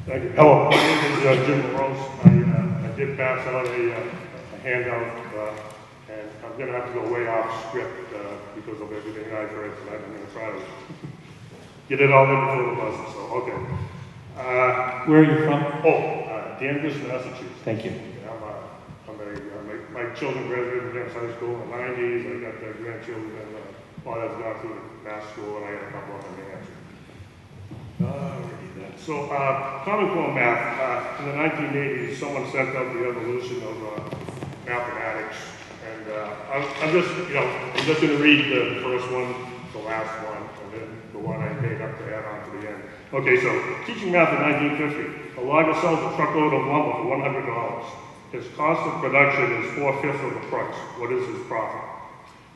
Thank you. Hello, my name is Jim Rose. I did pass out a handout, and I'm going to have to go way off script because of everything I've heard tonight. I'm going to try to get it all in before the buzzer, so okay. Where are you from? Danvers, Massachusetts. Thank you. My children graduated from Danvers High School in the 90s. I got their grandchildren, that's gone through Mass School, and I got a couple of them in New Hampshire. So, Common Core math, in the 1980s, someone sent out the evolution of mathematics, and I'm just going to read the first one, the last one, and then the one I made up to add on to the end. Okay, so, teaching math in 1950, a logger sells a truckload of lumber for $100. His cost of production is 4/5 of the price. What is his profit?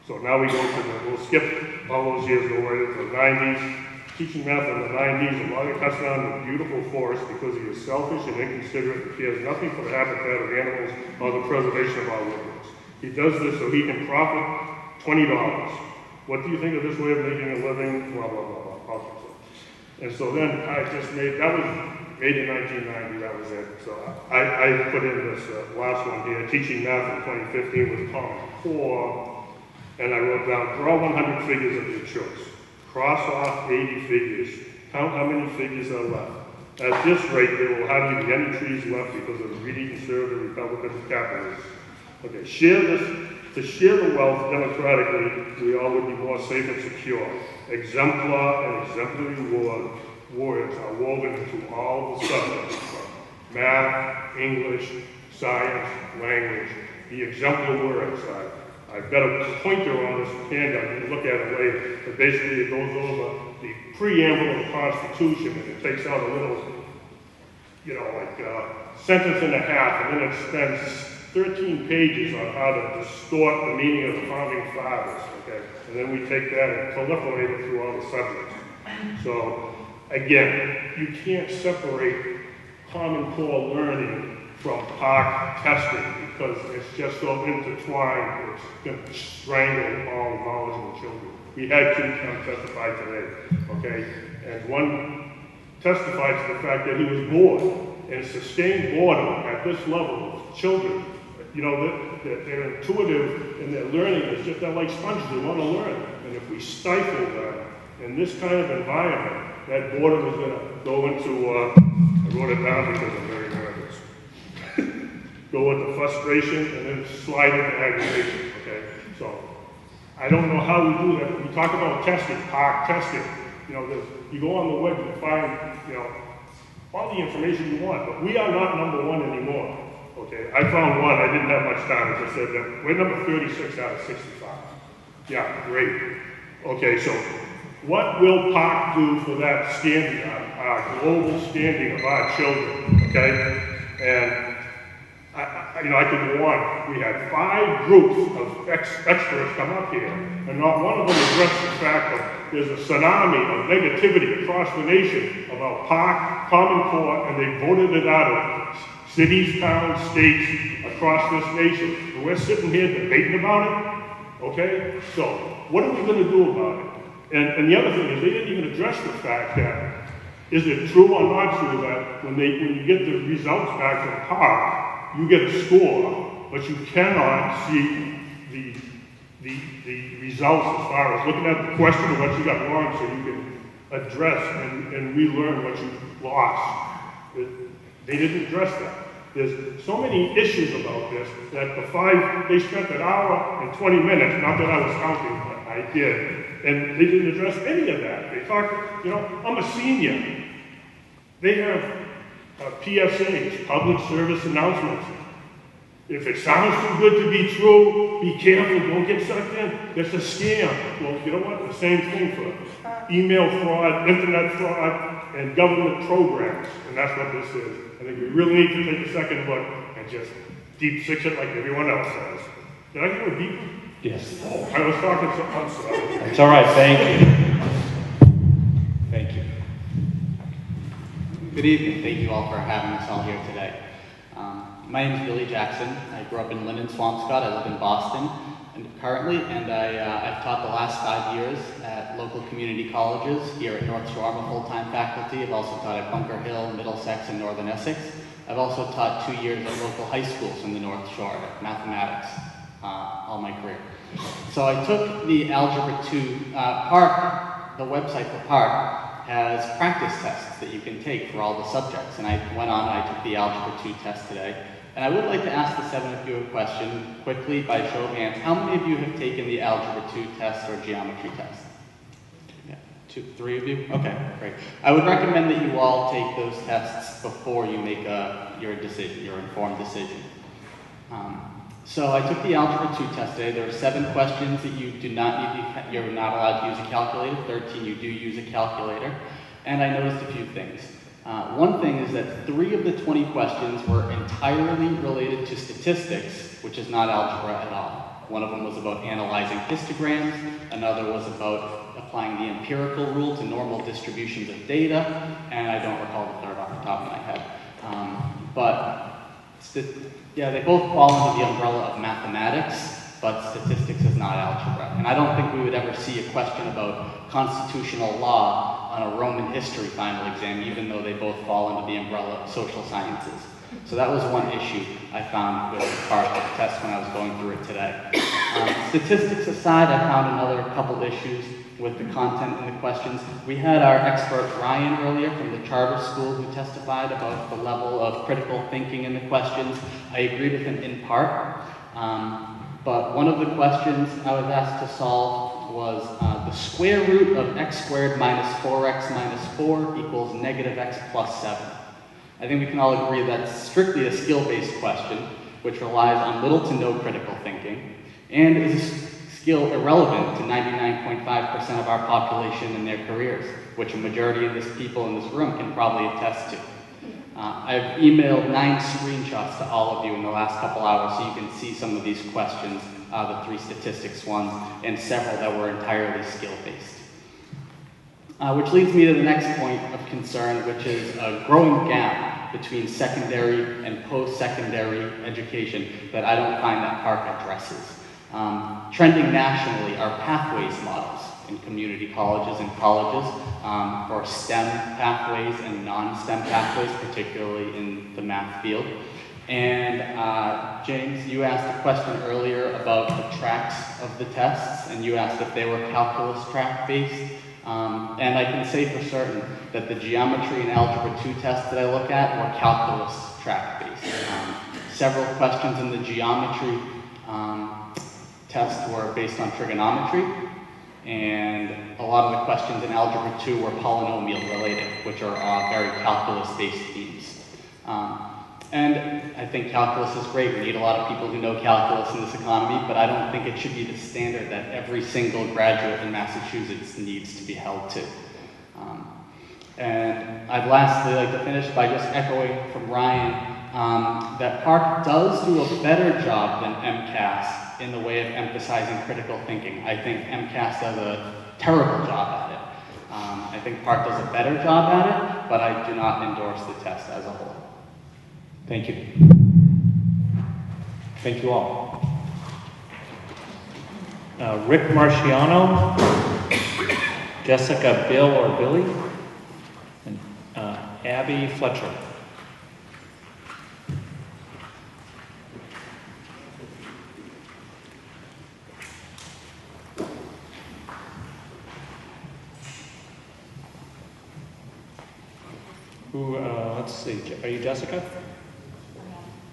So now we go to we'll skip all those years, go right into the 90s. Teaching math in the 90s, a logger cuts down a beautiful forest because he is selfish and inconsiderate and cares nothing for the habitat of animals or the preservation of our woodlands. He does this so he can profit $20. What do you think of this way of making a living? Blah, blah, blah, blah. And so then I just made, that was made in 1990, that was it. So I put in this last one here, teaching math in 2015 with Common Core, and I wrote down, draw 100 figures of your choice. Cross off 80 figures. Count how many figures are left. At this rate, there will hardly be any trees left because of the greedy, conservative, Republican capitalists. Okay, to share the wealth democratically, we all would be more safe and secure. Exemplar and exemplary warriors are woven into all the subjects from math, English, science, language. The exemplar words. I've got a pointer on this handout, you can look at it later, but basically it goes over the preamble of the Constitution, and it takes out a little, sentence and a half, and then it spends 13 pages on how to distort the meaning of the founding fathers, okay? And then we take that and proliferate it through all the subjects. So, again, you can't separate Common Core learning from PARC testing because it's just so intertwined, it's going to strangle all knowledgeable children. We had two come testify today, okay? And one testified to the fact that he was bored, and sustained boredom at this level of children, they're intuitive in their learning, it's just they're like sponges, they want to learn. And if we stifle them in this kind of environment, that boredom is going to go into, I wrote it down because I'm very nervous. Go into frustration and then slide into aggravation, okay? So, I don't know how we do that. We talk about testing, PARC testing. You go on the web and find, all the information you want, but we are not number one anymore, okay? I found one, I didn't have much time, as I said, that we're number 36 out of 65. Yeah, great. Okay, so what will PARC do for that standing, our global standing of our children, okay? And I could go on. We had 5 groups of experts come up here, and not one of them addressed the fact that there's a tsunami of negativity across the nation about PARC, Common Core, and they voted it out of cities, towns, states across this nation. And we're sitting here debating about it, okay? So, what are we going to do about it? And the other thing is, they didn't even address the fact that, is it true or not true that when you get the results back from PARC, you get a score, but you cannot see the results as far as looking at the question of what you got wrong so you can address and relearn what you lost. They didn't address that. There's so many issues about this that they spent an hour and 20 minutes, not that I was counting, but I did, and they didn't address any of that. They talked, I'm a senior. They have PSAs, public service announcements. If it sounds too good to be true, be careful, don't get sucked in. It's a scam. Well, you know what? The same thing for email fraud, internet fraud, and government programs. And that's what this is. I think we really need to take a second look and just deep six it like everyone else says. Did I hear a beep? Yes. Oh, I was talking to I'm sorry. That's all right. Thank you. Thank you. Good evening. Thank you all for having us all here today. My name is Billy Jackson. I grew up in Lynn and Swampscott. I live in Boston. currently, and I've taught the last 5 years at local community colleges here at North Shore. I'm a full-time faculty. I've also taught at Bunker Hill, Middlesex, and Northern Essex. I've also taught 2 years at local high schools in the North Shore, mathematics, all my career. So I took the Algebra 2 PARC, the website for PARC has practice tests that you can take for all the subjects, and I went on and I took the Algebra 2 test today. And I would like to ask the 7 of you a question quickly by show of hands. How many of you have taken the Algebra 2 test or geometry test? Yeah, 2, 3 of you? Okay, great. I would recommend that you all take those tests before you make your decision, your informed decision. So I took the Algebra 2 test today. There are 7 questions that you do not need, you're not allowed to use a calculator. 13, you do use a calculator. And I noticed a few things. One thing is that 3 of the 20 questions were entirely related to statistics, which is not algebra at all. One of them was about analyzing histograms, another was about applying the empirical rule to normal distributions of data, and I don't recall the third off the top of my head. Yeah, they both fall under the umbrella of mathematics, but statistics is not algebra. And I don't think we would ever see a question about constitutional law on a Roman history final exam, even though they both fall under the umbrella of social sciences. So that was one issue I found with the PARC test when I was going through it today. Statistics aside, I found another couple issues with the content and the questions. We had our expert Ryan earlier from the charter school who testified about the level of critical thinking in the questions. I agreed with him in part. But one of the questions I was asked to solve was the square root of x squared minus 4x minus 4 equals negative x plus 7. I think we can all agree that's strictly a skill-based question, which relies on little to no critical thinking, and is a skill irrelevant to 99.5% of our population in their careers, which a majority of the people in this room can probably attest to. I've emailed 9 screenshots to all of you in the last couple hours so you can see some of these questions, the 3 statistics ones, and several that were entirely skill-based. Which leads me to the next point of concern, which is a growing gap between secondary and post-secondary education that I don't find that PARC addresses. Trending nationally are pathways models in community colleges and colleges for STEM pathways and non-STEM pathways, particularly in the math field. And James, you asked a question earlier about the tracks of the tests, and you asked if they were calculus track-based. And I can say for certain that the geometry and algebra 2 tests that I look at were calculus track-based. Several questions in the geometry test were based on trigonometry, and a lot of the questions in Algebra 2 were polynomial related, which are very calculus-based themes. And I think calculus is great. We need a lot of people who know calculus in this economy, but I don't think it should be the standard that every single graduate in Massachusetts needs to be held to. And I'd lastly like to finish by just echoing from Ryan that PARC does do a better job than MCAS in the way of emphasizing critical thinking. I think MCAS does a terrible job at it. I think PARC does a better job at it, but I do not endorse the test as a whole. Thank you. Thank you all. Rick Marciano, Jessica Bill or Billy, and Abby Fletcher. Who, let's see, are you Jessica?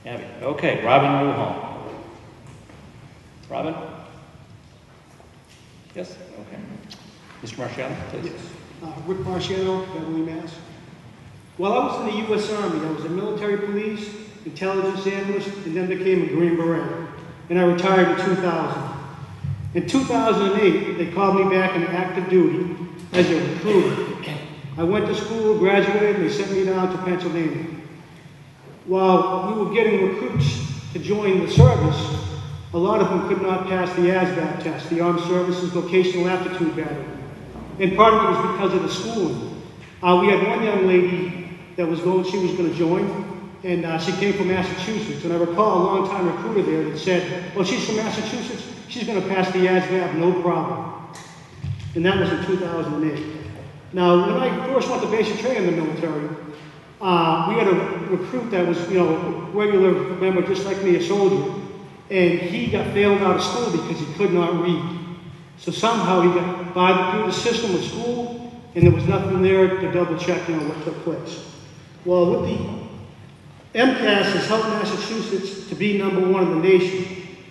Abby. Okay, Robin Newhall. Robin? Yes? Okay. Mr. Marciano, please. Yes. Rick Marciano, Beverly, Mass. While I was in the U.S. Army, I was a military police, intelligence analyst, and then became a Green Beret. And I retired in 2000. In 2008, they called me back in active duty as a recruiter. I went to school, graduated, and they sent me down to Pennsylvania. While we were getting recruits to join the service, a lot of them could not pass the ASVAB test, the Armed Services Vocational Aptitude Battery. And part of it was because of the schooling. We had one young lady that was going to join, and she came from Massachusetts. And I recall a long-time recruiter there that said, well, she's from Massachusetts, she's going to pass the ASVAB, no problem. And that was in 2008. Now, when I first went to basic training in the military, we had a recruit that was, a regular member just like me, a soldier, and he got failed out of school because he could not read. So somehow he got by through the system of school, and there was nothing there to double check, what took place. Well, with the MCAS has helped Massachusetts to be #1 in the nation,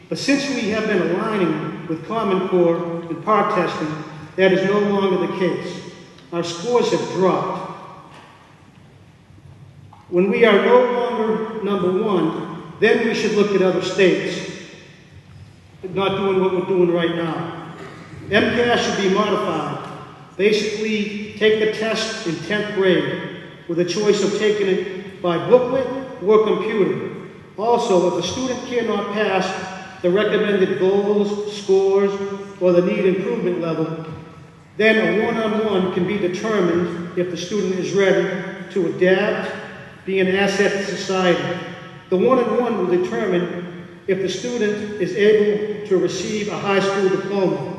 but since we have been aligning with Common Core and PARC testing, that is no longer the case. Our scores have dropped. When we are no longer #1, then we should look at other states, not doing what we're doing right now. MCAS should be modified. Basically, take the test in 10th grade with a choice of taking it by booklet or computer. Also, if a student cannot pass the recommended goals, scores, or the need improvement level, then a one-on-one can be determined if the student is ready to adapt, be an asset to society. The one-on-one will determine if the student is able to receive a high school diploma,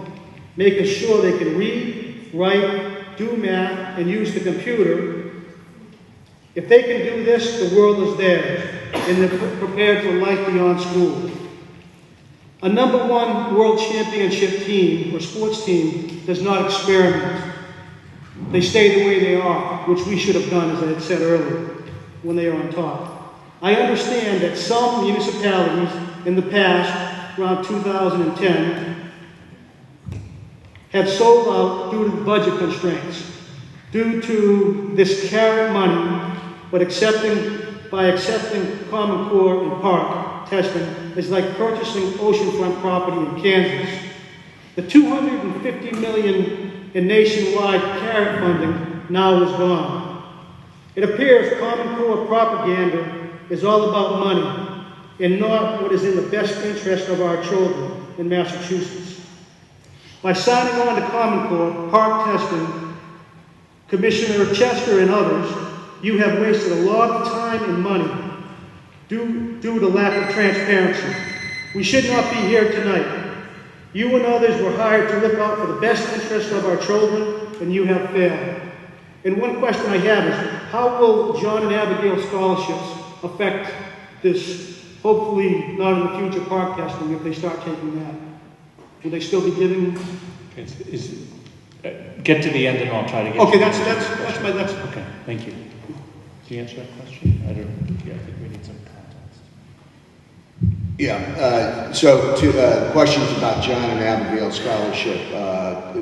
making sure they can read, write, do math, and use the computer. If they can do this, the world is theirs, and they're prepared for life beyond school. A #1 world championship team or sports team does not experiment. They stay the way they are, which we should have done, as I had said earlier, when they are on top. I understand that some municipalities in the past, around 2010, have sold out due to budget constraints, due to this carrot money, but by accepting Common Core and PARC testing is like purchasing oceanfront property in Kansas. The $250 million in nationwide carrot funding now is gone. It appears Common Core propaganda is all about money and not what is in the best interest of our children in Massachusetts. By signing on to Common Core, PARC testing, Commissioner Chester and others, you have wasted a lot of time and money due to lack of transparency. We should not be here tonight. You and others were hired to look out for the best interest of our children, and you have failed. And one question I have is, how will John and Abigail scholarships affect this, hopefully not in the future, PARC testing if they start taking that? Will they still be giving? Get to the end and I'll try to get. Okay, that's my. Okay, thank you. Did you answer that question? I think we need some context. Yeah, so to questions about John and Abigail scholarship,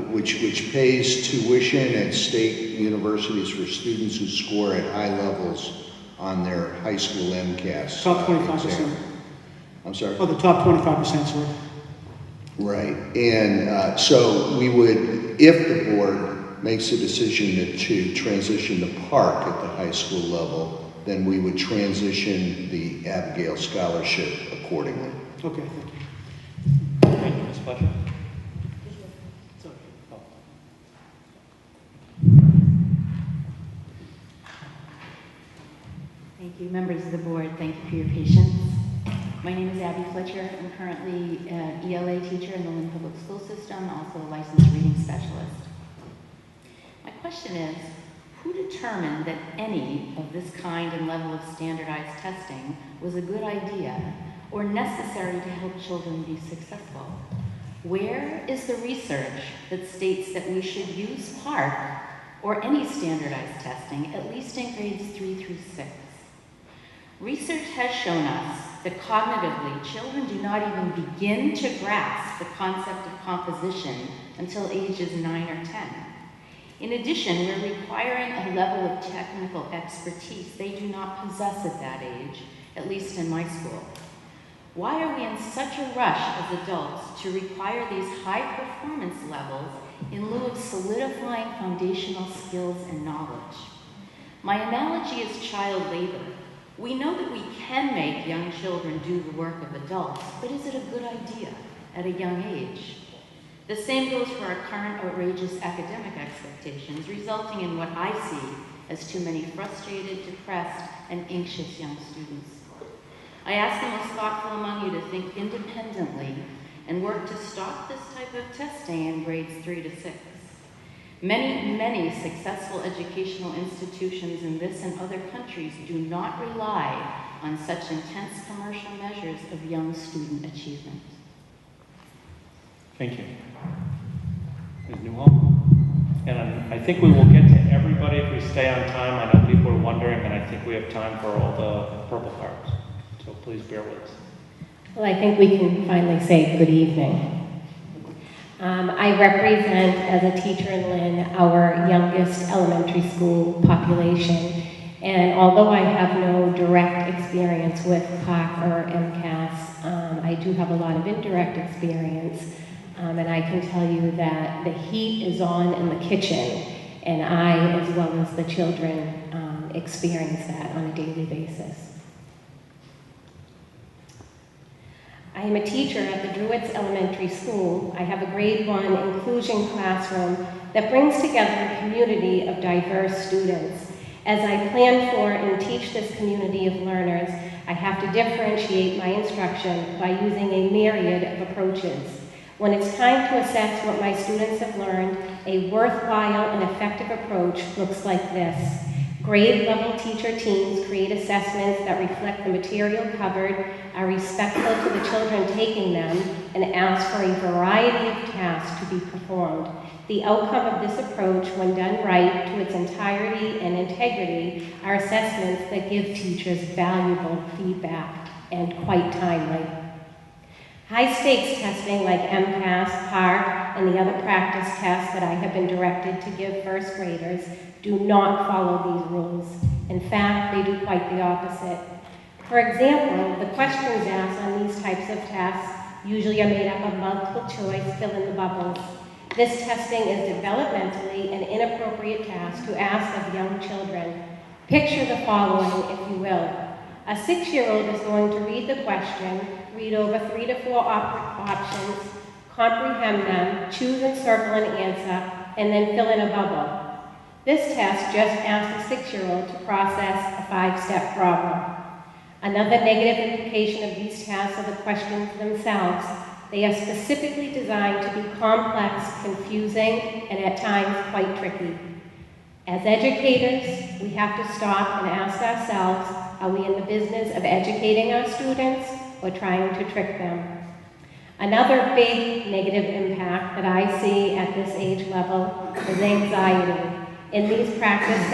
which pays tuition at state universities for students who score at high levels on their high school MCAS. Top 25%. I'm sorry? Oh, the top 25%, sorry. Right, and so we would, if the board makes a decision to transition the PARC at the high school level, then we would transition the Abigail scholarship accordingly. Okay, thank you. Thank you, Ms. Fletcher. Thank you, members of the board. Thank you for your patience. My name is Abby Fletcher. I'm currently an ELA teacher in the Lynn Public School System, also a licensed reading specialist. My question is, who determined that any of this kind and level of standardized testing was a good idea or necessary to help children be successful? Where is the research that states that we should use PARC or any standardized testing, at least in grades 3 through 6? Research has shown us that cognitively, children do not even begin to grasp the concept of composition until ages 9 or 10. In addition, we're requiring a level of technical expertise they do not possess at that age, at least in my school. Why are we in such a rush as adults to require these high performance levels in lieu of solidifying foundational skills and knowledge? My analogy is child labor. We know that we can make young children do the work of adults, but is it a good idea at a young age? The same goes for our current outrageous academic expectations, resulting in what I see as too many frustrated, depressed, and anxious young students. I ask the most thoughtful among you to think independently and work to stop this type of testing in grades 3 to 6. Many successful educational institutions in this and other countries do not rely on such intense commercial measures of young student achievement. Thank you. Ms. Newhall? And I think we will get to everybody if we stay on time. I know people are wondering, and I think we have time for all the purple cards. So please bear with us. Well, I think we can finally say good evening. I represent, as a teacher in Lynn, our youngest elementary school population. And although I have no direct experience with POC or MCAS, I do have a lot of indirect experience. And I can tell you that the heat is on in the kitchen, and I, as well as the children, experience that on a daily basis. I am a teacher at the Druids Elementary School. I have a grade 1 inclusion classroom that brings together a community of diverse students. As I plan for and teach this community of learners, I have to differentiate my instruction by using a myriad of approaches. When it's time to assess what my students have learned, a worthwhile and effective approach looks like this. Grade-level teacher teams create assessments that reflect the material covered, are respectful to the children taking them, and ask for a variety of tasks to be performed. The outcome of this approach, when done right to its entirety and integrity, are assessments that give teachers valuable feedback and quite timely. High-stakes testing like MCAS, PARC, and the other practice tests that I have been directed to give first graders do not follow these rules. In fact, they do quite the opposite. For example, the questions asked on these types of tests usually are made up of multiple choice, fill in the bubbles. This testing is developmentally an inappropriate task to ask of young children. Picture the following, if you will. A 6-year-old is going to read the question, read over 3 to 4 options, comprehend them, choose and circle an answer, and then fill in a bubble. This test just asks a 6-year-old to process a 5-step problem. Another negative implication of these tests are the questions themselves. They are specifically designed to be complex, confusing, and at times quite tricky. As educators, we have to stop and ask ourselves, are we in the business of educating our students or trying to trick them? Another big negative impact that I see at this age level is anxiety. In these practice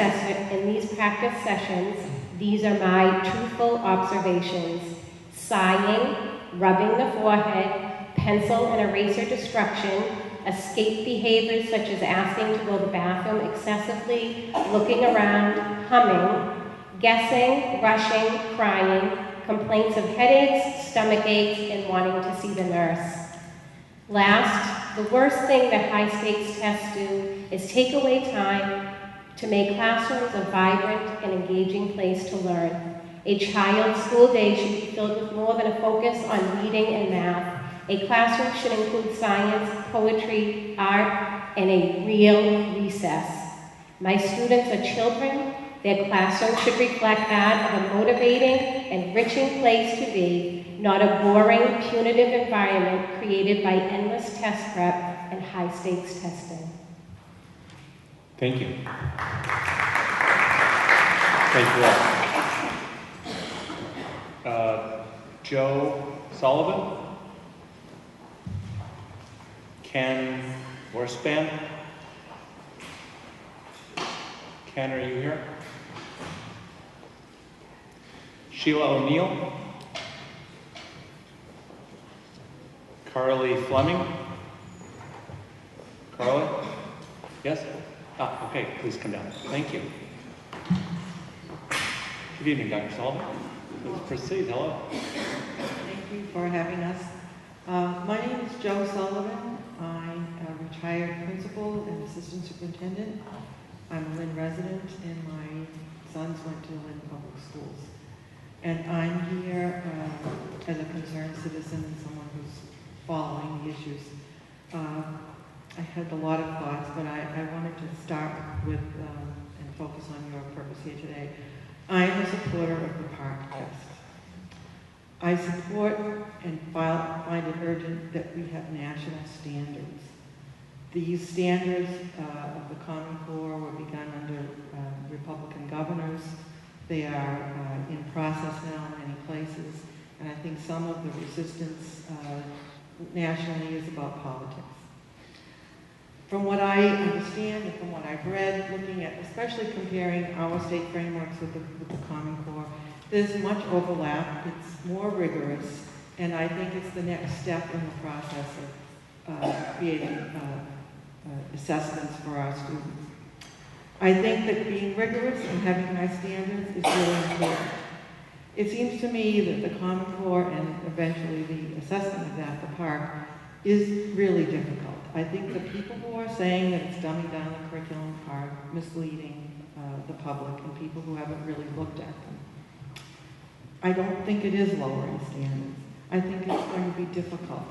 sessions, these are my truthful observations. Sighing, rubbing the forehead, pencil and eraser destruction, escape behaviors such as asking to go to the bathroom excessively, looking around, humming, guessing, rushing, crying, complaints of headaches, stomach aches, and wanting to see the nurse. Last, the worst thing that high-stakes tests do is take away time to make classrooms a vibrant and engaging place to learn. A child's school day should be filled with more than a focus on reading and math. A classroom should include science, poetry, art, and a real recess. My students are children. Their classroom should reflect that of a motivating, enriching place to be, not a boring, punitive environment created by endless test prep and high-stakes testing. Thank you. Thank you all. Joe Sullivan? Ken Worspan? Ken, are you here? Sheila O'Neill? Carly Fleming? Carly? Yes? Ah, okay, please come down. Thank you. Good evening, Dr. Sullivan. Please proceed. Hello. Thank you for having us. My name is Joe Sullivan. I'm a retired principal and assistant superintendent. I'm a Lynn resident, and my sons went to Lynn Public Schools. And I'm here as a concerned citizen and someone who's following the issues. I had a lot of thoughts, but I wanted to start with and focus on your purpose here today. I am a supporter of the PARC test. I support and find it urgent that we have national standards. These standards of the Common Core were begun under Republican governors. They are in process now in many places, and I think some of the resistance nationally is about politics. From what I understand and from what I've read, looking at, especially comparing our state frameworks with the Common Core, there's much overlap, it's more rigorous, and I think it's the next step in the process of creating assessments for our students. I think that being rigorous and having high standards is really important. It seems to me that the Common Core and eventually the assessment of that, the PARC, is really difficult. I think the people who are saying that it's dumbing down the curriculum are misleading the public and people who haven't really looked at them. I don't think it is lowering standards. I think it's going to be difficult.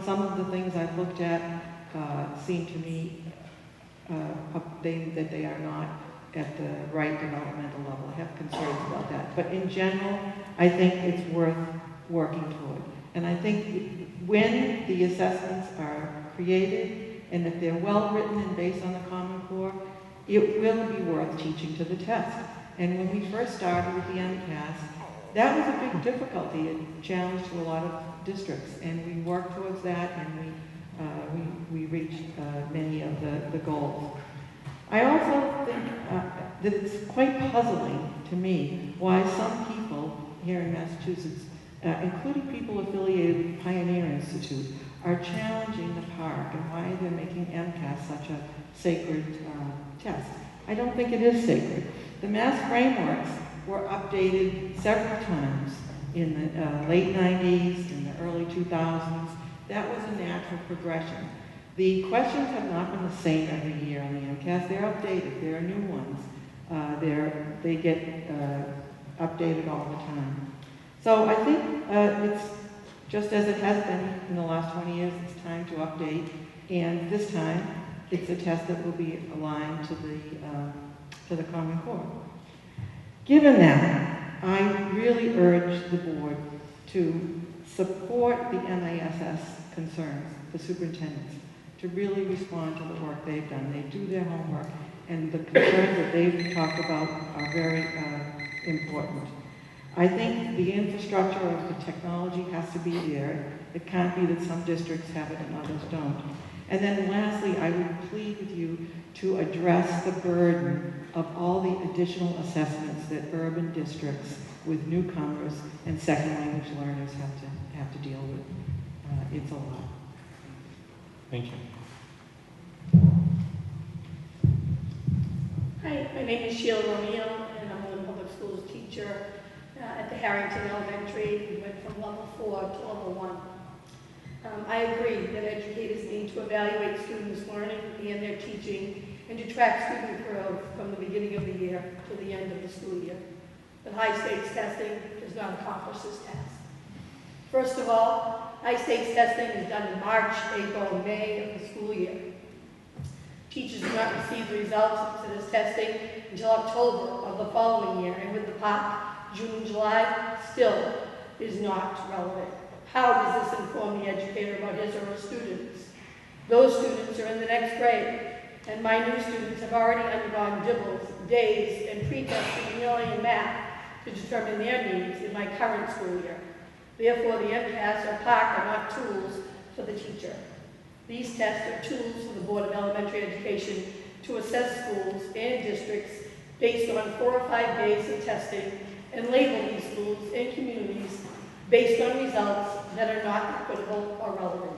Some of the things I've looked at seem to me that they are not at the right developmental level. I have concerns about that. But in general, I think it's worth working toward. And I think when the assessments are created, and if they're well written and based on the Common Core, it will be worth teaching to the test. And when we first started with the MCAS, that was a big difficulty and challenge to a lot of districts. And we worked towards that, and we reached many of the goals. I also think that it's quite puzzling to me why some people here in Massachusetts, including people affiliated with the Pioneer Institute, are challenging the PARC and why they're making MCAS such a sacred test. I don't think it is sacred. The math frameworks were updated several times in the late 90s, in the early 2000s. That was a natural progression. The questions have not been the same every year on the MCAS. They're updated. There are new ones. They get updated all the time. So I think it's just as it has been in the last 20 years, it's time to update. And this time, it's a test that will be aligned to the Common Core. Given that, I really urge the board to support the MASS concerns, the superintendents, to really respond to the work they've done. They do their homework, and the concerns that they've talked about are very important. I think the infrastructure of the technology has to be there. It can't be that some districts have it and others don't. And then lastly, I would plead with you to address the burden of all the additional assessments that urban districts with newcomers and second language learners have to deal with. It's a lot. Thank you. Hi, my name is Sheila Romeo, and I'm a Lynn Public Schools teacher at the Harrington Elementary. We went from level 4 to level 1. I agree that educators need to evaluate students' learning and their teaching and to track student growth from the beginning of the year to the end of the school year. But high stakes testing does not accomplish this task. First of all, high stakes testing is done in March, April, and May of the school year. Teachers do not receive the results of this testing until October of the following year, and with the POC, June and July still is not relevant. How does this inform the educator about his or her students? Those students are in the next grade, and my new students have already undergone dibbles, days, and pre-testing nearly in math to determine their needs in my current school year. Therefore, the MCAS or POC are not tools for the teacher. These tests are tools for the Board of Elementary Education to assess schools and districts based on 4 or 5 days of testing and label these schools and communities based on results that are not equitable or relevant.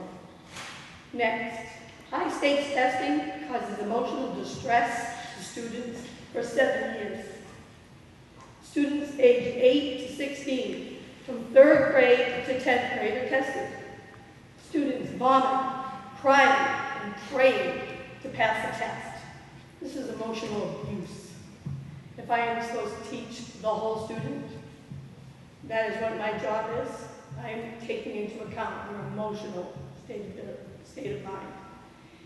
Next, high stakes testing causes emotional distress to students for 7 years. Students aged 8 to 16 from 3rd grade to 10th grade are tested. Students vomit, crying, and praying to pass the test. This is emotional abuse. If I am supposed to teach the whole student, that is what my job is. I am taking into account their emotional state of mind.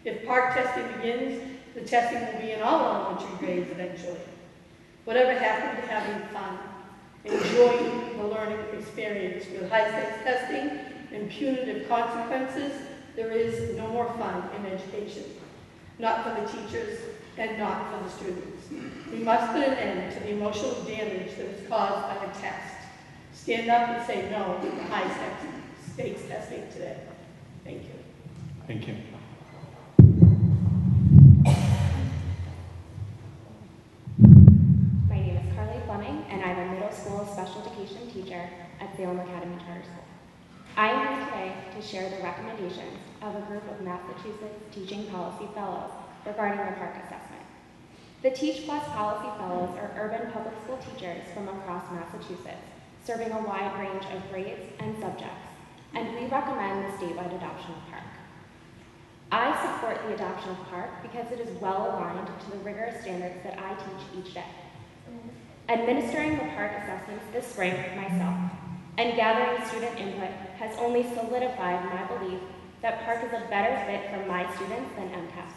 If PARC testing begins, the testing will be in all elementary grades eventually. Whatever happened to having fun enjoying the learning experience. With high-stakes testing and punitive consequences, there is no more fun in education. Not for the teachers and not for the students. We must put an end to the emotional damage that is caused by a test. Stand up and say no to high-stakes testing today. Thank you. Thank you. My name is Carly Fleming, and I'm a middle school special education teacher at Salem Academy Charter School. I am here today to share the recommendations of a group of Massachusetts Teaching Policy Fellows regarding the park assessment. The Teach Plus Policy Fellows are urban public school teachers from across Massachusetts, serving a wide range of grades and subjects, and we recommend the statewide adoption of park. I support the adoption of park because it is well aligned to the rigorous standards that I teach each day. Administering the park assessments this spring myself and gathering student input has only solidified my belief that park is a better fit for my students than MCAS.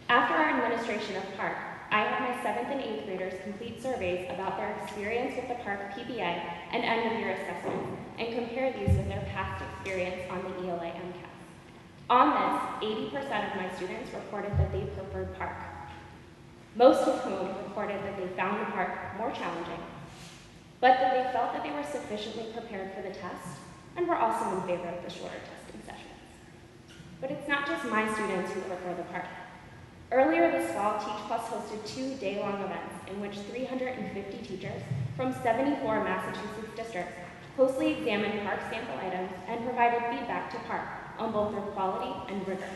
After our administration of park, I had my 7th and 8th graders complete surveys about their experience with the park PBA and end-of-year assessments and compare these with their past experience on the ELA MCAS. On this, 80% of my students reported that they preferred park, most of whom reported that they found the park more challenging, but that they felt that they were sufficiently prepared for the test and were also in favor of the shorter testing sessions. But it's not just my students who prefer the park. Earlier this fall, Teach Plus hosted 2 day-long events in which 350 teachers from 74 Massachusetts districts closely examined park sample items and provided feedback to park on both their quality and rigor.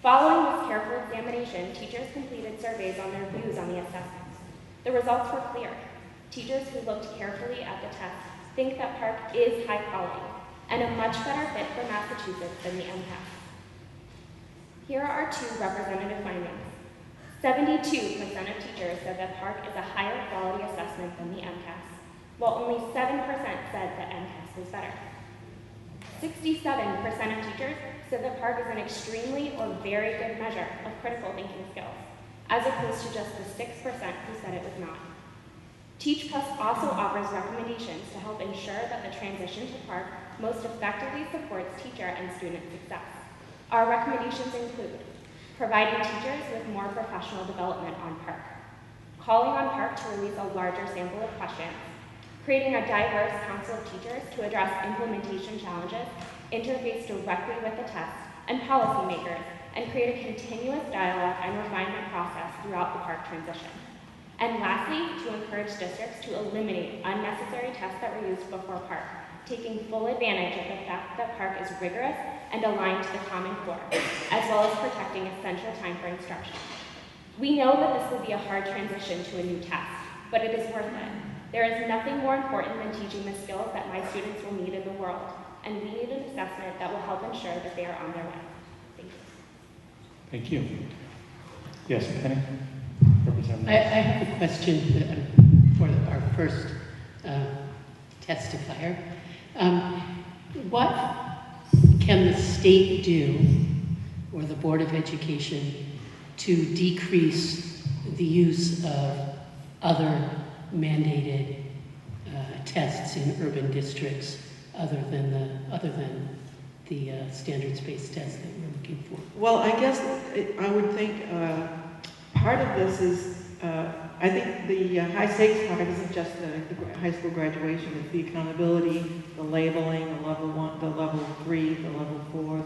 Following this careful examination, teachers completed surveys on their views on the assessments. The results were clear. Teachers who looked carefully at the test think that park is high quality and a much better fit for Massachusetts than the MCAS. Here are our 2 representative findings. 72% of teachers said that park is a higher quality assessment than the MCAS, while only 7% said that MCAS was better. 67% of teachers said that park is an extremely or very good measure of critical thinking skills, as opposed to just the 6% who said it was not. Teach Plus also offers recommendations to help ensure that the transition to park most effectively supports teacher and student success. Our recommendations include providing teachers with more professional development on park, calling on park to release a larger sample of questions, creating a diverse council of teachers to address implementation challenges, interface directly with the test and policymakers, and create a continuous dialogue and refinement process throughout the park transition. And lastly, to encourage districts to eliminate unnecessary tests that were used before park, taking full advantage of the fact that park is rigorous and aligned to the Common Core, as well as protecting essential time for instruction. We know that this will be a hard transition to a new test, but it is worth it. There is nothing more important than teaching the skills that my students will need in the world, and we need an assessment that will help ensure that they are on their way. Thank you. Thank you. Yes, Penny? Representative. I have a question for our first testifier. What can the state do, or the Board of Education, to decrease the use of other mandated tests in urban districts other than the standards-based test that we're looking for? Well, I guess I would think part of this is, I think the high stakes part isn't just the high school graduation, it's the accountability, the labeling, the level 1, the level 3, the level 4.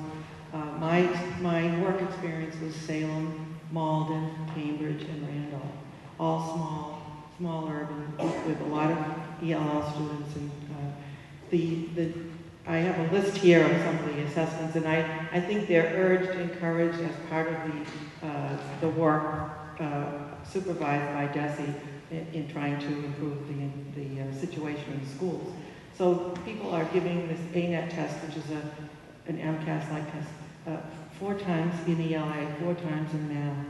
My work experience was Salem, Malden, Cambridge, and Randolph, all small urban with a lot of ELL students. And I have a list here of some of the assessments, and I think they're urged, encouraged as part of the work supervised by DESE in trying to improve the situation in schools. So people are giving this ANET test, which is an MCAS-like test, 4 times in ELA, 4 times in math,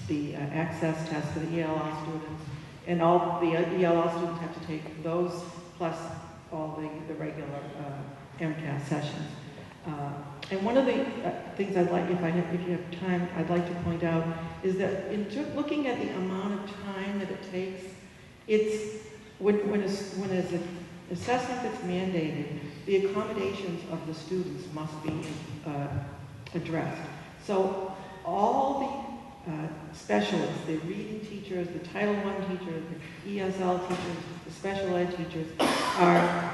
the access test for the ELL students, and all the ELL students have to take those plus all the regular MCAS sessions. And one of the things I'd like, if you have time, I'd like to point out is that in looking at the amount of time that it takes It's, when there's an assessment that's mandated, the accommodations of the students must be addressed. So all the specialists, the reading teachers, the Title I teachers, the ESL teachers, the special ed teachers are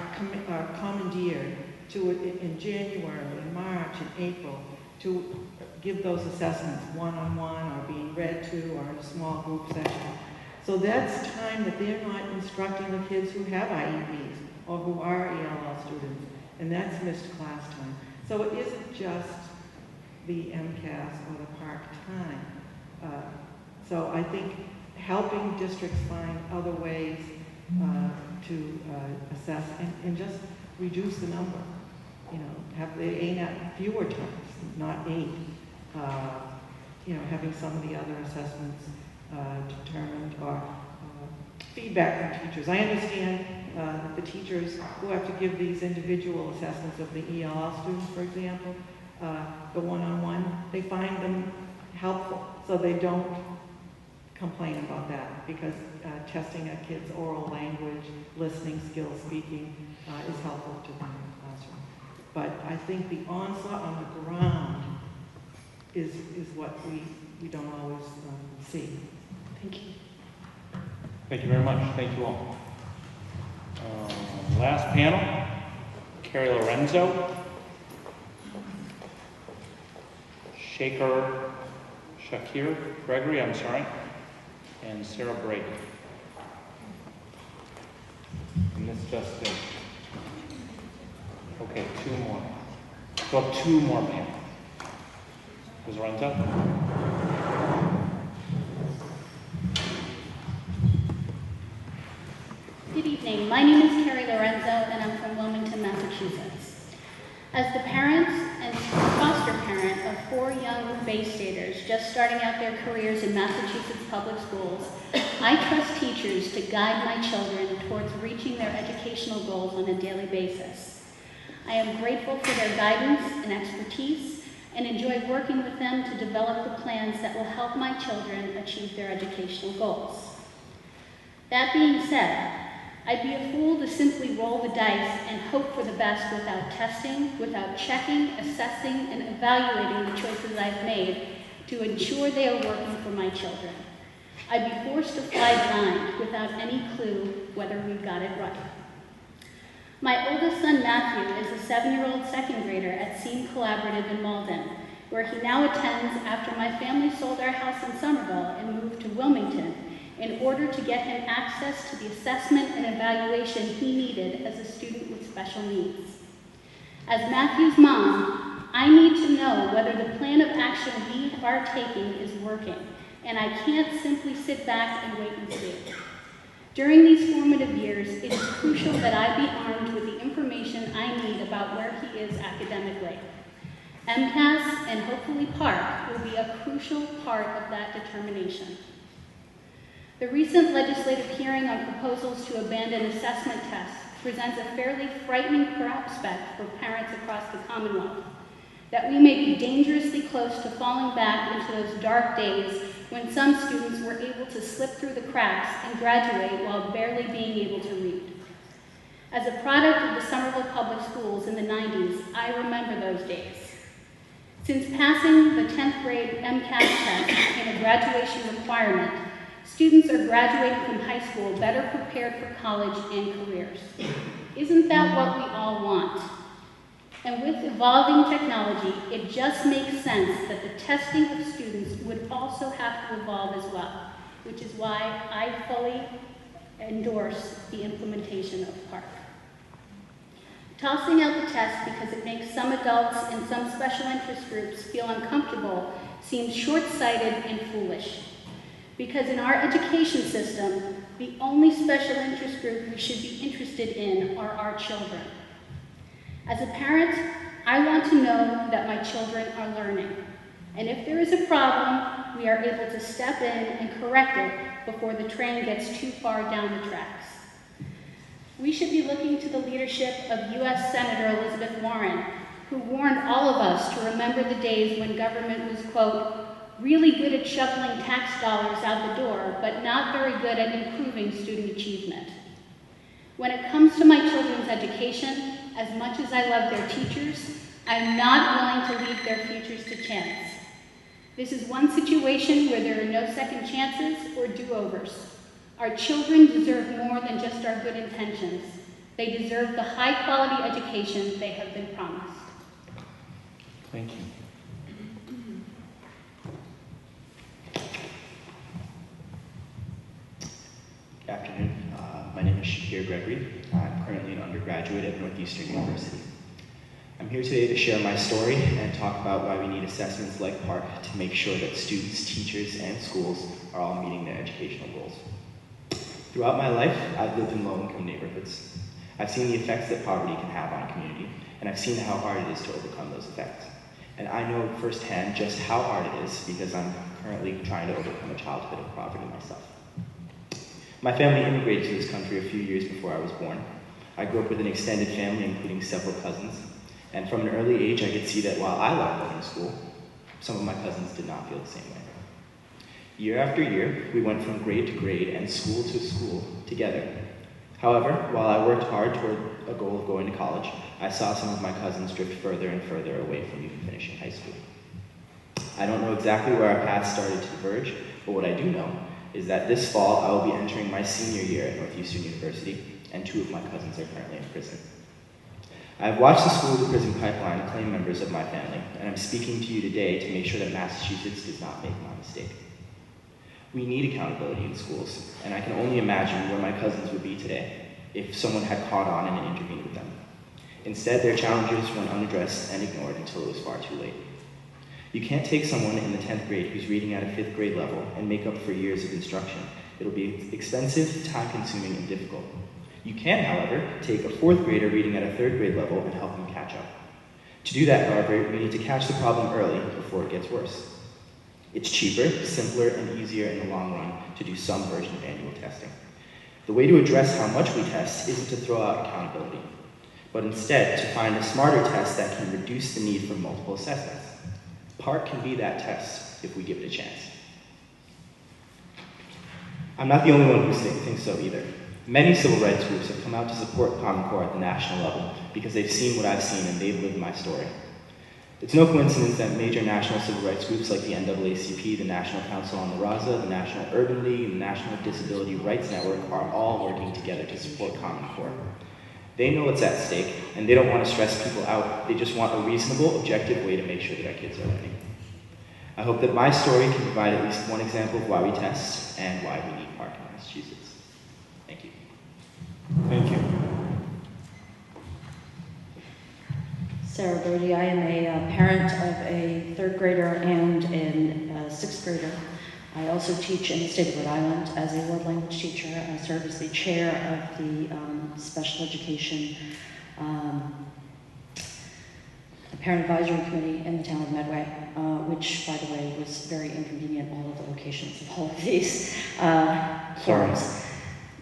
commandeered to, in January, in March, in April, to give those assessments one-on-one or being read to or in a small group session. So that's time that they're not instructing the kids who have IEPs or who are ELL students, and that's missed class time. So it isn't just the MCAS or the park time. So I think helping districts find other ways to assess and just reduce the number. You know, have they aim at fewer times, not 8. You know, having some of the other assessments determined or feedback from teachers. I understand the teachers who have to give these individual assessments of the ELL students, for example, the one-on-one, they find them helpful, so they don't complain about that, because testing a kid's oral language, listening skills, speaking is helpful to them in the classroom. But I think the onslaught on the ground is what we don't always see. Thank you. Thank you very much. Thank you all. Last panel, Carrie Lorenzo, Shakir Gregory, and Sarah Brady. And this just did. Okay, 2 more. So we'll have 2 more panels. Ms. Lorenzo? Good evening. My name is Carrie Lorenzo, and I'm from Wilmington, Massachusetts. As the parent and foster parent of 4 young Bay Staters just starting out their careers in Massachusetts public schools, I trust teachers to guide my children towards reaching their educational goals on a daily basis. I am grateful for their guidance and expertise and enjoy working with them to develop the plans that will help my children achieve their educational goals. That being said, I'd be a fool to simply roll the dice and hope for the best without testing, without checking, assessing, and evaluating the choices I've made to ensure they are working for my children. I'd be forced to fly blind without any clue whether we got it right. My oldest son, Matthew, is a 7-year-old second grader at Seam Collaborative in Malden, where he now attends after my family sold our house in Somerville and moved to Wilmington in order to get him access to the assessment and evaluation he needed as a student with special needs. As Matthew's mom, I need to know whether the plan of action we are taking is working, and I can't simply sit back and wait and see. During these formative years, it is crucial that I be armed with the information I need about where he is academically. MCAS and hopefully PARC will be a crucial part of that determination. The recent legislative hearing on proposals to abandon assessment tests presents a fairly frightening prospect for parents across the Commonwealth, that we may be dangerously close to falling back into those dark days when some students were able to slip through the cracks and graduate while barely being able to read. As a product of the Somerville Public Schools in the 90s, I remember those days. Since passing the 10th grade MCAS test became a graduation requirement, students are graduating from high school better prepared for college and careers. Isn't that what we all want? And with evolving technology, it just makes sense that the testing of students would also have to evolve as well, which is why I fully endorse the implementation of PARC. Tossing out the test because it makes some adults and some special interest groups feel uncomfortable seems short-sighted and foolish. Because in our education system, the only special interest group we should be interested in are our children. As a parent, I want to know that my children are learning. And if there is a problem, we are able to step in and correct it before the train gets too far down the tracks. We should be looking to the leadership of U.S. Senator Elizabeth Warren, who warned all of us to remember the days when government was, quote, really good at shuffling tax dollars out the door, but not very good at improving student achievement. When it comes to my children's education, as much as I love their teachers, I'm not willing to leave their futures to chance. This is one situation where there are no second chances or do-overs. Our children deserve more than just our good intentions. They deserve the high-quality education they have been promised. Thank you. Good afternoon. My name is Shakir Gregory. I'm currently an undergraduate at Northeastern University. I'm here today to share my story and talk about why we need assessments like PARCC to make sure that students, teachers, and schools are all meeting their educational goals. Throughout my life, I've lived in low-income neighborhoods. I've seen the effects that poverty can have on a community, and I've seen how hard it is to overcome those effects. And I know firsthand just how hard it is because I'm currently trying to overcome a childhood of poverty myself. My family immigrated to this country a few years before I was born. I grew up with an extended family, including several cousins, and from an early age, I could see that while I loved going to school, some of my cousins did not feel the same way. Year after year, we went from grade to grade and school to school together. However, while I worked hard toward a goal of going to college, I saw some of my cousins drift further and further away from even finishing high school. I don't know exactly where our paths started to diverge, but what I do know is that this fall I will be entering my senior year at Northeastern University, and 2 of my cousins are currently in prison. I have watched the school to prison pipeline claim members of my family, and I'm speaking to you today to make sure that Massachusetts does not make my mistake. We need accountability in schools, and I can only imagine where my cousins would be today if someone had caught on and intervened with them. Instead, their challenges went unaddressed and ignored until it was far too late. You can't take someone in the 10th grade who's reading at a 5th grade level and make up for years of instruction. It'll be expensive, time-consuming, and difficult. You can, however, take a 4th grader reading at a 3rd grade level and help them catch up. To do that, however, we need to catch the problem early before it gets worse. It's cheaper, simpler, and easier in the long run to do some version of annual testing. The way to address how much we test isn't to throw out accountability, but instead to find a smarter test that can reduce the need for multiple assessments. PARCC can be that test if we give it a chance. I'm not the only one who thinks so either. Many civil rights groups have come out to support Common Core at the national level because they've seen what I've seen and they've lived my story. It's no coincidence that major national civil rights groups like the NAACP, the National Council on the Raza, the National Urban League, and the National Disability Rights Network are all working together to support Common Core. They know what's at stake, and they don't want to stress people out. They just want a reasonable, objective way to make sure that our kids are learning. I hope that my story can provide at least one example of why we test and why we need PARCC in Massachusetts. Thank you. Thank you. Sarah Brody. I am a parent of a 3rd grader and a 6th grader. I also teach in the state of Rhode Island as a world language teacher. I serve as the chair of the special education parent advisory committee in the town of Medway, which, by the way, was very inconvenient, all of the locations of all of these forums.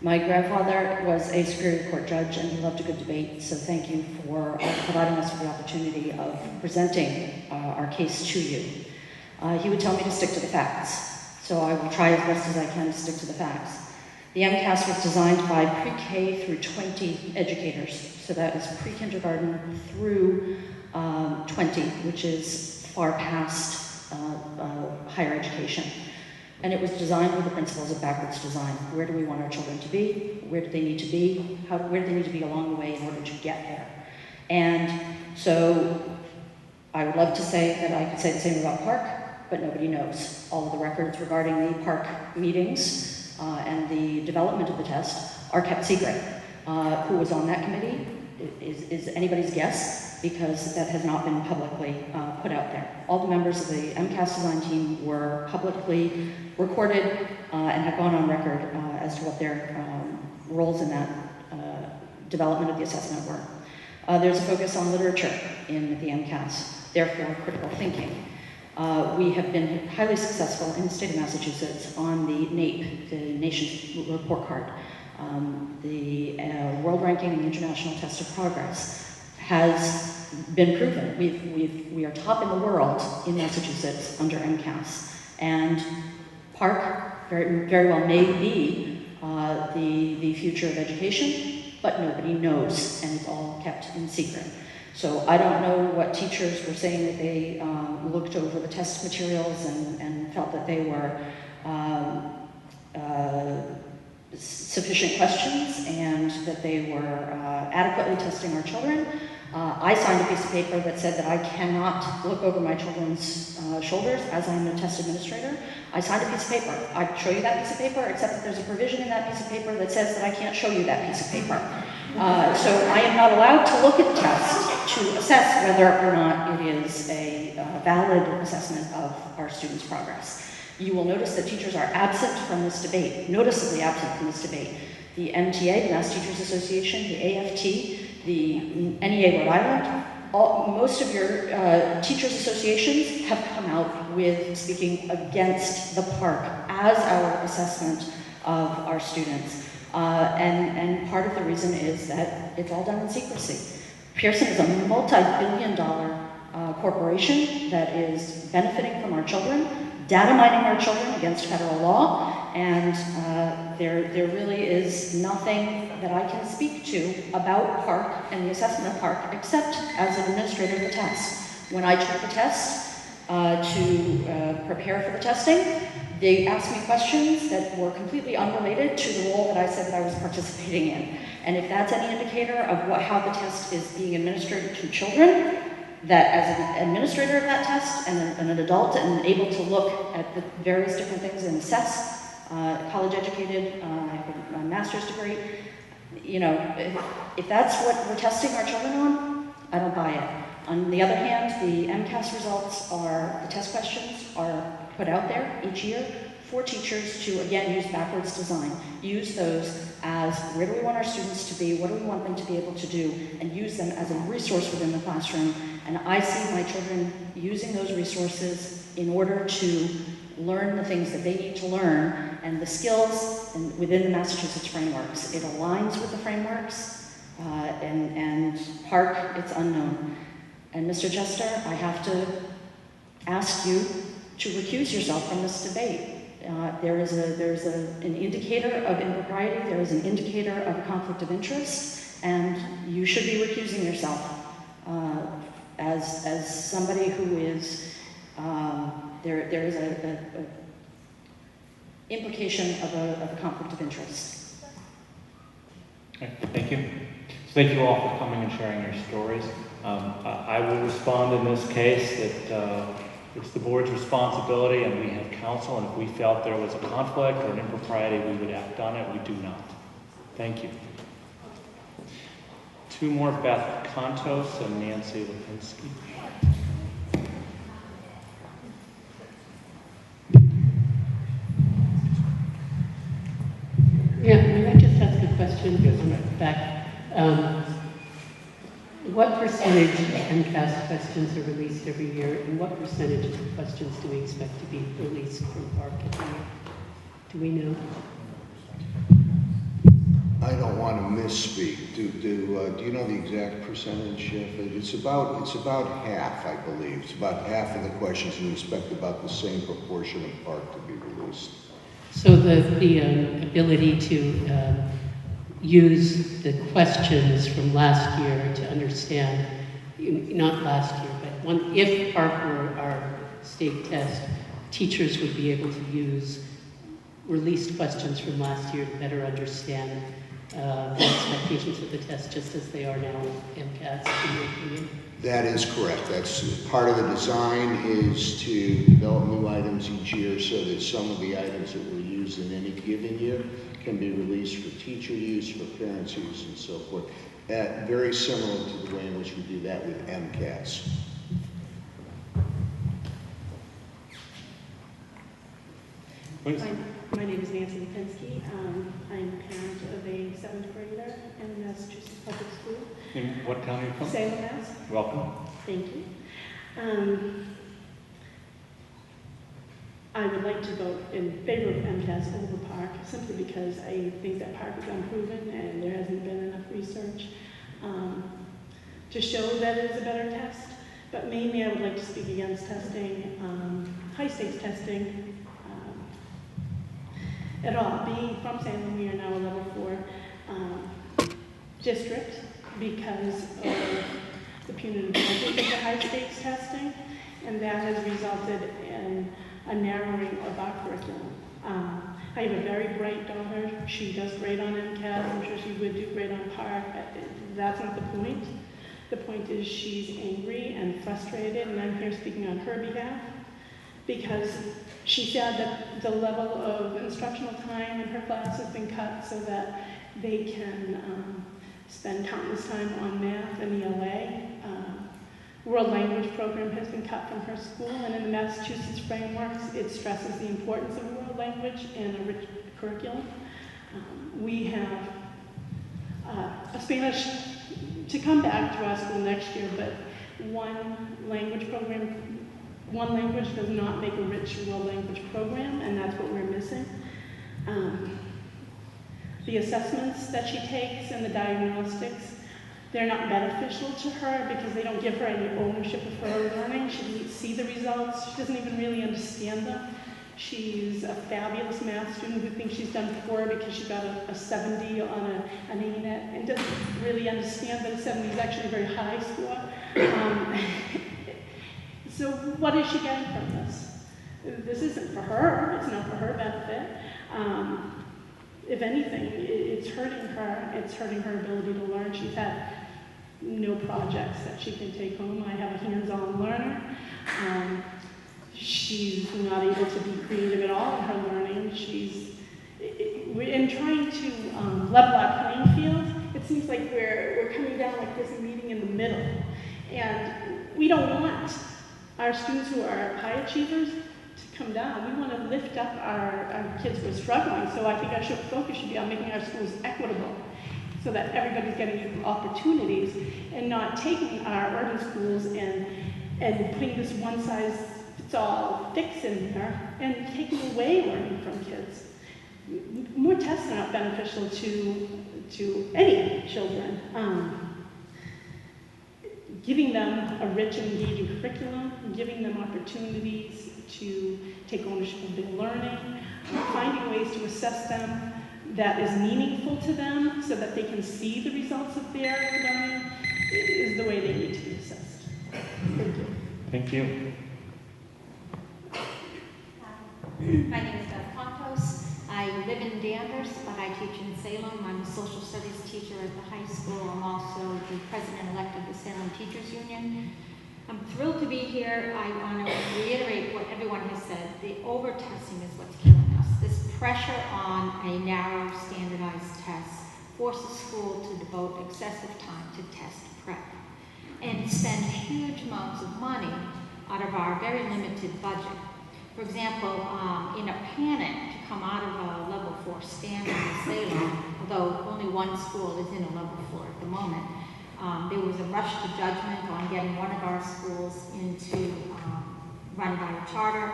My grandfather was a Superior Court judge and he loved a good debate, so thank you for providing us with the opportunity of presenting our case to you. He would tell me to stick to the facts, so I will try as best as I can to stick to the facts. The MCAS was designed by pre-K through 20 educators, so that is pre-kindergarten through 20, which is far past higher education. And it was designed with the principles of backwards design. Where do we want our children to be? Where do they need to be? Where do they need to be along the way in order to get there? And so I would love to say that I could say the same about PARCC, but nobody knows. All of the records regarding the PARCC meetings and the development of the test are kept secret. Who was on that committee is anybody's guess, because that has not been publicly put out there. All the members of the MCAS design team were publicly recorded and have gone on record as to what their roles in that development of the assessment were. There's a focus on literature in the MCAS, therefore critical thinking. We have been highly successful in the state of Massachusetts on the NAEP, the Nation's Report Card. The world ranking and the International Test of Progress has been proven. We are top in the world in Massachusetts under MCAS. And park very, very well may be the future of education, but nobody knows, and it's all kept in secret. So I don't know what teachers were saying that they looked over the test materials and felt that they were sufficient questions and that they were adequately testing our children. I signed a piece of paper that said that I cannot look over my children's shoulders as I'm a test administrator. I signed a piece of paper. I can show you that piece of paper, except that there's a provision in that piece of paper that says that I can't show you that piece of paper. So I am not allowed to look at the test to assess whether or not it is a valid assessment of our students' progress. You will notice that teachers are absent from this debate, noticeably absent from this debate. The MTA, the Mass Teachers Association, the AFT, the NEA Rhode Island, most of your teachers' associations have come out with speaking against the park as our assessment of our students. And part of the reason is that it's all done in secrecy. Pearson is a multi-billion-dollar corporation that is benefiting from our children, data mining our children against federal law, and there really is nothing that I can speak to about park and the assessment of park except as an administrator of the test. When I took the test to prepare for the testing, they asked me questions that were completely unrelated to the role that I said that I was participating in. And if that's any indicator of how the test is being administered to children, that as an administrator of that test and an adult and able to look at the various different things and assess, college educated, I have a master's degree, you know, if that's what we're testing our children on, I don't buy it. On the other hand, the MCAS results the test questions are put out there each year for teachers to, again, use backwards design. Use those as where do we want our students to be, what do we want them to be able to do, and use them as a resource within the classroom. And I see my children using those resources in order to learn the things that they need to learn and the skills within the Massachusetts frameworks. It aligns with the frameworks, and park, it's unknown. And Mr. Chester, I have to ask you to recuse yourself from this debate. There's an indicator of impropriety, there is an indicator of a conflict of interest, and you should be recusing yourself as somebody who is, there is a implication of a conflict of interest. Okay, thank you. So thank you all for coming and sharing your stories. I will respond in this case that it's the board's responsibility and we have counsel, and if we felt there was a conflict or an impropriety, we would act on it. We do not. Thank you. Two more, Beth Contos and Nancy Lipinski. Yeah, may I just ask a question? Yes, on ma'am. the back? What percentage of MCAS questions are released every year, and what percentage of the questions do we expect to be released from park every year? Do we know? I don't want to misspeak. Do you know the exact percentage, Jeff? It's about half, I believe. It's about half of the questions we expect about the same proportion of park to be released. So the ability to use the questions from last year to understand, not last year, but if park were our state test, teachers would be able to use released questions from last year to better understand the expectations of the test, just as they are now with MCAS, in your opinion? That is correct. That's part of the design, is to develop new items each year so that some of the items that were used in any given year can be released for teacher use, for parents' use, and so forth. Very similar to the way in which we do that with MCAS. My name is Nancy Lipinski. I'm a parent of a 7th grader in the Massachusetts Public School. In what town are you from? Salem, Mass. Welcome. Thank you. I would like to vote in favor of MCAS over park, simply because I think that park is unproven and there hasn't been enough research to show that it is a better test. But mainly I would like to speak against testing high stakes testing at all. Being from Salem, we are now a level 4 district because of the punitive penalties of the high stakes testing, and that has resulted in a narrowing of our curriculum. I have a very bright daughter. She does great on MCAS. I'm sure she would do great on PARC. That's not the point. The point is she's angry and frustrated, and I'm here speaking on her behalf because she said that the level of instructional time in her class has been cut so that they can spend countless time on math and ELA. World language program has been cut from her school, and in the Massachusetts frameworks, it stresses the importance of world language and a rich curriculum. We have a Spanish to come back to our school next year, but one language does not make a rich world language program, and that's what we're missing. The assessments that she takes and the diagnostics, they're not beneficial to her because they don't give her any ownership of her learning. She doesn't see the results. She doesn't even really understand them. She's a fabulous math student who thinks she's done poor because she got a 70 on an ANET and doesn't really understand that a 70 is actually a very high score. So what is she getting from this? This isn't for her. It's not for her benefit. If anything, it's hurting her. It's hurting her ability to learn. She's had no projects that she can take home. I have a hands-on learner. She's not able to be creative at all in her learning. In trying to level our playing field, it seems like we're coming down like this and meeting in the middle. And we don't want our students who are high achievers to come down. We want to lift up our kids who are struggling. So I think our focus should be on making our schools equitable so that everybody's getting equal opportunities and not taking our urban schools and putting this one-size-fits-all fix in there and taking away learning from kids. More tests are not beneficial to any children. Giving them a rich and engaging curriculum, giving them opportunities to take ownership of their learning, finding ways to assess them that is meaningful to them so that they can see the results of their learning is the way they need to be assessed. Thank you. Thank you. My name is Beth Contos. I live in Danvers, but I teach in Salem. I'm a social studies teacher at the high school. I'm also the president-elect of the Salem Teachers Union. I'm thrilled to be here. I want to reiterate what everyone has said. The over-testing is what's killing us. This pressure on a narrow, standardized test forces school to devote excessive time to test prep and spend huge amounts of money out of our very limited budget. For example, in a panic to come out of a level 4 standard in Salem, although only one school is in a level 4 at the moment, there was a rush to judgment on getting one of our schools into run by a charter.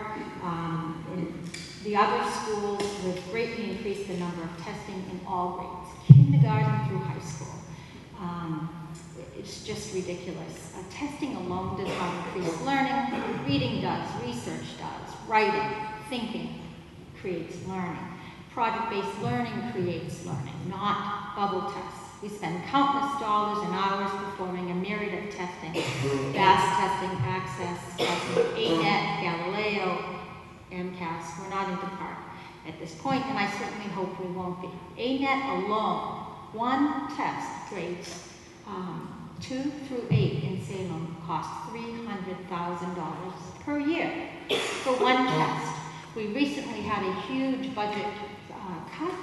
The other schools have greatly increased the number of testing in all grades, kindergarten through high school. It's just ridiculous. Testing alone does not increase learning. Reading does, research does, writing, thinking creates learning. Project-based learning creates learning, not bubble tests. We spend countless dollars and hours performing a myriad of testing, BESE testing, access testing, ANET, Galileo, MCAS. We're not into PARC at this point, and I certainly hope we won't be. ANET alone, one test, grades 2 through 8 in Salem, costs $300,000 per year for one test. We recently had a huge budget cut,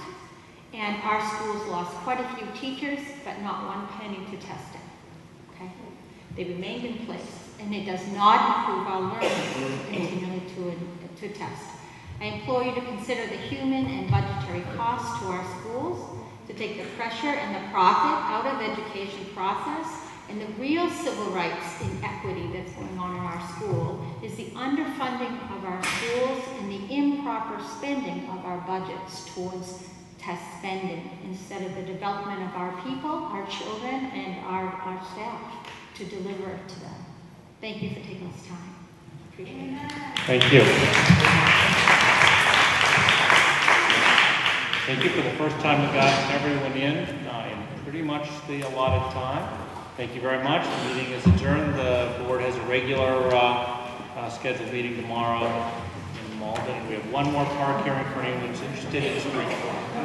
and our schools lost quite a few teachers, but not one penny to testing. Okay? They remained in place, and it does not improve our learning continually to test. I implore you to consider the human and budgetary costs to our schools, to take the pressure and the profit out of education process, and the real civil rights inequity that's going on in our school is the underfunding of our schools and the improper spending of our budgets towards test spending instead of the development of our people, our children, and our staff to deliver to them. Thank you for taking this time. Appreciate it. Thank you. Thank you. For the first time, we got everyone in pretty much the allotted time. Thank you very much. The meeting is adjourned. The board has a regular scheduled meeting tomorrow in Malden. We have one more park hearing for anyone who's interested in street.